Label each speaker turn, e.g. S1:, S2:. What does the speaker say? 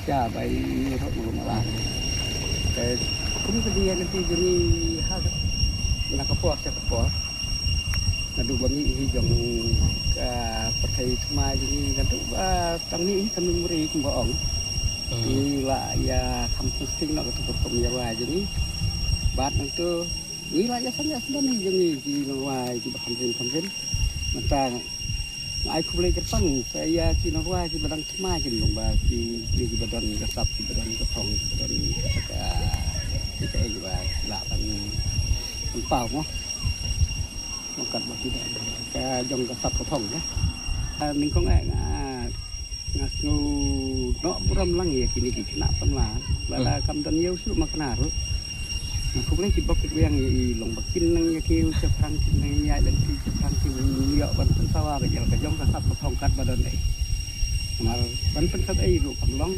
S1: cha bai rot mo mala ke kung dia nanti jadi hal nak apa saya apa nak dua ni hijau ke pertai semai jadi kan tu tang ni kami muri kumbaong ni lah ya kampung sting nak tu berpemiawa jadi bat nanti ni lah ya sana ni jadi di luar di kampung mentang ai khu le Jepang saya di luar di badang semai jadi lomba di badan kesap di badan kepong badan di saya juga lah kan pau mo makan bagi ke jong kesap kepong ya ning ko nga ngasu no buram lang ya kini kena pemla bala kam dan yeu su makana ru khu le di bok yang long bakin nang ya kiu ceprang nang ya dan ki ceprang ki yo ban sawa ke jong kesap kepong kat badan ai mar ban pen kat ai ru kam long